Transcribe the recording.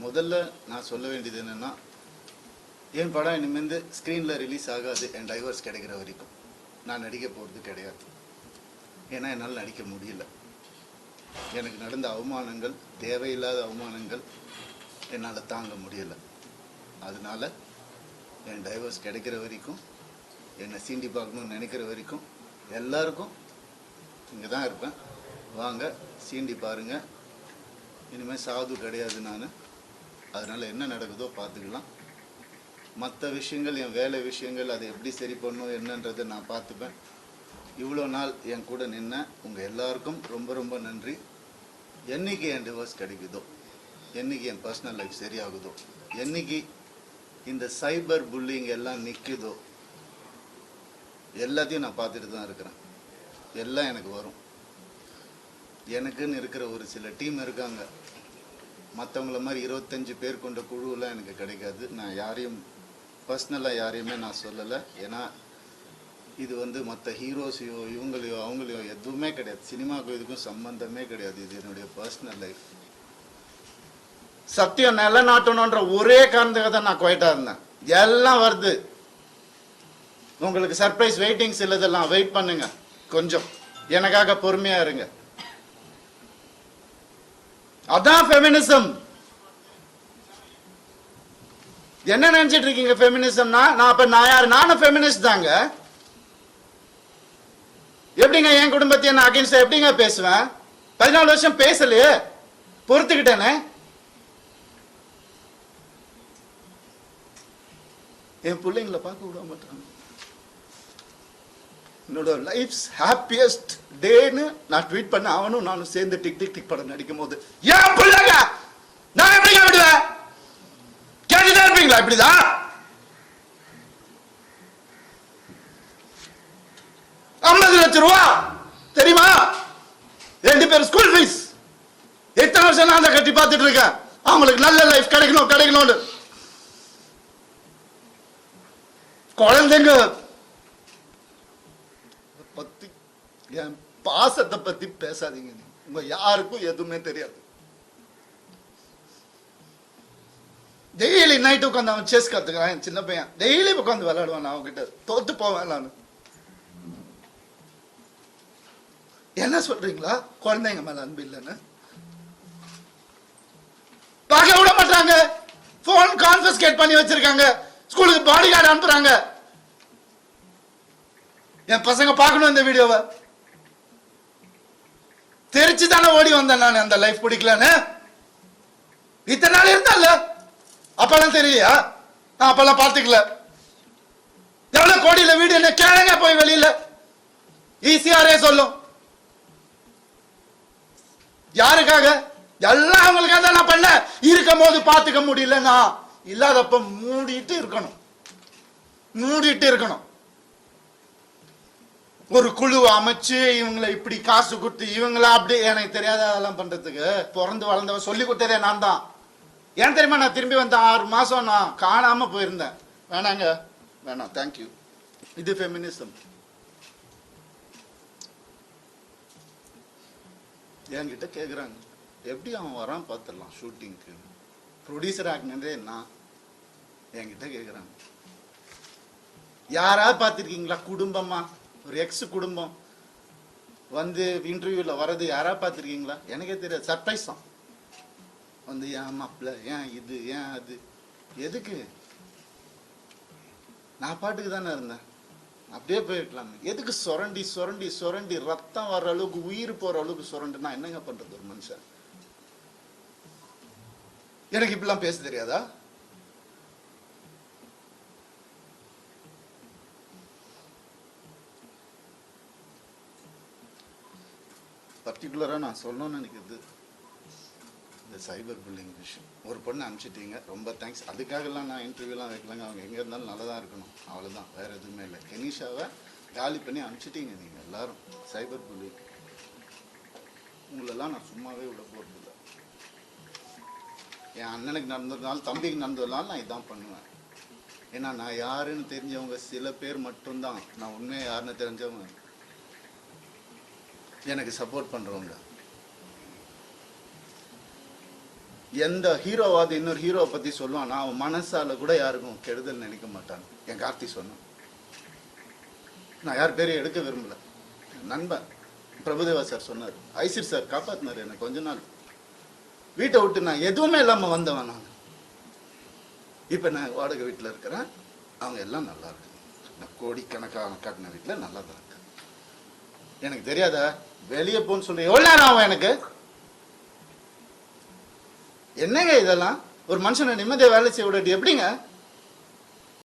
முதல்ல நான் சொல்ல வேண்டியது என்னென்னா, என் படம் இனிமேல் ஸ்க்ரீனில் ரிலீஸ் ஆகாது. என் டைவர்ஸ் கிடைக்கிற வரைக்கும் நான் நடிக்க போகிறது கிடையாது. ஏன்னா என்னால் நடிக்க முடியல. எனக்கு நடந்த அவமானங்கள், தேவையில்லாத அவமானங்கள் என்னால் தாங்க முடியலை. அதனால் என் டைவர்ஸ் கிடைக்கிற வரைக்கும், என்னை சீண்டி பார்க்கணும்னு நினைக்கிற வரைக்கும் எல்லாருக்கும் இங்கே தான் இருப்பேன். வாங்க, சீண்டி பாருங்கள். இனிமேல் சாது கிடையாது நான். அதனால் என்ன நடக்குதோ பார்த்துக்கலாம். மற்ற விஷயங்கள், என் வேலை விஷயங்கள், அதை எப்படி சரி பண்ணணும் என்னன்றதை நான் பார்த்துப்பேன். இவ்வளோ நாள் என் கூட நின்ன உங்கள் எல்லாருக்கும் ரொம்ப ரொம்ப நன்றி. என்றைக்கு என் டிவோர்ஸ் கிடைக்குதோ, என்றைக்கு என் பர்சனல் லைஃப் சரியாகுதோ, என்றைக்கு இந்த சைபர் புல்லிங் எல்லாம் நிற்குதோ, எல்லாத்தையும் நான் பார்த்துட்டு தான் இருக்கிறேன். எல்லாம் எனக்கு வரும். எனக்குன்னு இருக்கிற ஒரு சில டீம் இருக்காங்க. மற்றவங்கள மாதிரி 25 பேர் கொண்ட குழுவெல்லாம் எனக்கு கிடைக்காது. நான் யாரையும் பர்சனலாக யாரையுமே நான் சொல்லலை. ஏன்னா இது மற்ற ஹீரோஸையோ இவங்களையோ அவங்களையோ எதுவுமே கிடையாது. சினிமாவுக்கும் இதுக்கும் சம்பந்தமே கிடையாது. இது என்னுடைய பர்சனல் லைஃப். சத்தியம் நிலநாட்டணுன்ற ஒரே காரணத்துக்காக தான் நான் குவைட்டாக இருந்தேன். எல்லாம் வருது. உங்களுக்கு சர்ப்ரைஸ் வெயிட்டிங்ஸ் இல்லதெல்லாம் வெயிட் பண்ணுங்க. கொஞ்சம் எனக்காக பொறுமையா இருங்க. அதான் ஃபெமினிசம். என்ன நினைச்சிட்டு இருக்கீங்க ஃபெமினிசம்னா? நான் யாரு? நானும் ஃபெமினிஸ்ட் தாங்க. எப்படிங்க என் குடும்பத்தை நான் அகைன்ஸ்டா எப்படிங்க பேசுவேன்? 14 வருஷம் பேசலையே, பொறுத்துக்கிட்டேனே. என் பிள்ளைங்களை பார்க்க விட மாட்டாங்க. என்னோட லைஃப்ஸ் ஹாப்பியஸ்ட் டேன்னு நான் ட்வீட் பண்ண அவனும் நானும் சேர்ந்து டிக் டிக் டிக் படம் நடிக்கும் போது ஏன் பிள்ளைங்க நான் எப்படிங்க விடுவேன்? கேட்டுதான் இருப்பீங்களா? இப்படிதான் 50 லட்சம் ரூபா தெரியுமா? 2 பேர் ஸ்கூல் ஃபீஸ். எத்தனை வருஷம் நான் கட்டி பார்த்துட்டு இருக்கேன். அவங்களுக்கு நல்ல லைஃப் கிடைக்கணும்னு. குழந்தைங்க பத்தி, என் பாசத்தை பத்தி பேசாதீங்க. உங்க யாருக்கும் எதுவுமே தெரியாது. டெய்லி நைட் உட்காந்து அவன் செஸ் கத்துக்கிறான். என் சின்ன பையன் டெய்லி உட்காந்து விளையாடுவான். அவன்கிட்ட தோத்து போவேன் நான். என்ன சொல்றீங்களா? குழந்தைங்க மேல அன்பு இல்லைன்னு பார்க்க விட மாட்டாங்க. போன் கான்ஃபிஸ்கேட் பண்ணி வச்சிருக்காங்க. ஸ்கூலுக்கு பாடி கார்டு அனுப்புறாங்க. என் பசங்க பார்க்கணும் இந்த வீடியோவை. தெரிச்சு தானே ஓடி வந்தேன் நான். அந்த லைஃப் பிடிக்கலன்னு இத்தனை நாள் இருந்தால அப்பெல்லாம் தெரியலையா? நான் அப்பெல்லாம் பார்த்துக்கல. எவ்வளவு கோடியில வீடு என்ன கேளுங்க போய் வெளியில. ஈஸியாரே சொல்லும். யாருக்காக? எல்லாம் அவங்களுக்காக தான் நான் பண்ண. இருக்கும் போது பார்த்துக்க முடியலன்னா இல்லாதப்ப மூடிட்டு இருக்கணும். ஒரு குழு அமைச்சு இவங்களை இப்படி காசு கொடுத்து இவங்களா அப்படி எனக்கு தெரியாத அதெல்லாம் பண்றதுக்கு பிறந்து வளர்ந்தவன் சொல்லி கொடுத்ததே நான் தான். ஏன் தெரியுமா? நான் திரும்பி வந்த 6 மாசம் நான் காணாம போயிருந்தேன். வேணாம் தேங்க்யூ. இது ஃபெமினிசம். என்கிட்ட கேட்குறாங்க எப்படி அவன் வரான் பார்த்துடலாம் ஷூட்டிங்க்கு. ப்ரொடியூசர் ஆகினதே நான். என்கிட்ட கேட்குறாங்க யாராவது பார்த்துருக்கீங்களா? குடும்பமா ஒரு எக்ஸ் குடும்பம் வந்து இன்டர்வியூவில் வர்றது யாராவது பார்த்துருக்கீங்களா? எனக்கே தெரியாது. சர்ப்ரைஸ் தான். வந்து ஏன் மாப்பிள்ள, ஏன் இது, ஏன் அது, எதுக்கு? நான் பாட்டுக்கு தானே இருந்தேன். அப்படியே போயிருக்கலாம். எதுக்கு சுரண்டி ரத்தம் வர்ற அளவுக்கு, உயிர் போற அளவுக்கு சுரண்டுனா என்னங்க பண்றது ஒரு மனுஷன்? எனக்கு இப்படிலாம் பேச தெரியாதா? பர்டிகுலராக நான் சொல்லணும்னு நினைக்கிறது இந்த சைபர் புல்லிங் விஷயம். ஒரு பொண்ணு அனுப்பிச்சிட்டீங்க, ரொம்ப தேங்க்ஸ். அதுக்காகலாம் நான் இன்டர்வியூலாம் வைக்கலாங்க. அவங்க எங்கே இருந்தாலும் நல்லா தான் இருக்கணும், அவ்வளோதான், வேறு எதுவுமே இல்லை. கெனிஷாவை காலி பண்ணி அனுப்பிச்சிட்டீங்க நீங்கள் எல்லாரும். சைபர் புல்லிங் உங்களெல்லாம் நான் சும்மாவே விட போகிறதில்ல. என் அண்ணனுக்கு நடந்ததுனால, தம்பிக்கு நடந்ததுனால நான் இதான் பண்ணுவேன். ஏன்னா நான் யாருன்னு தெரிஞ்சவங்க சில பேர் மட்டும்தான். நான் உண்மையாக யாருன்னு தெரிஞ்சவங்க எனக்கு சப்போர்ட் பண்ணுறவங்க. எந்த ஹீரோவாவது இன்னொரு ஹீரோவை பற்றி சொல்லுவானா அவன் மனசால கூட யாருக்கும் கெடுதல் நினைக்க மாட்டான். என் கார்த்தி சொன்னான். நான் யார் பேரையும் எடுக்க விரும்பல. நண்பன் பிரபுதேவா சார் சொன்னார், ஐசிர் சார் காப்பாத்தினார் எனக்கு. கொஞ்ச நாள் வீட்டை விட்டு நான் எதுவுமே இல்லாமல் வந்தவன் நான். இப்போ நான் வாடகை வீட்டில் இருக்கிறேன். அவங்க எல்லாம் நல்லா இருக்கு. நான் கோடிக்கணக்கான காட்டின வீட்டில் நல்லா தான் இருக்கு. எனக்கு தெரியாதா வெளியே போன்னு சொல்லி எவ்வளோ நேரம் ஆகும் எனக்கு? என்னங்க இதெல்லாம்? ஒரு மனுஷனை நிம்மதியாக வேலை செய்ய விடாட்டி எப்படிங்க?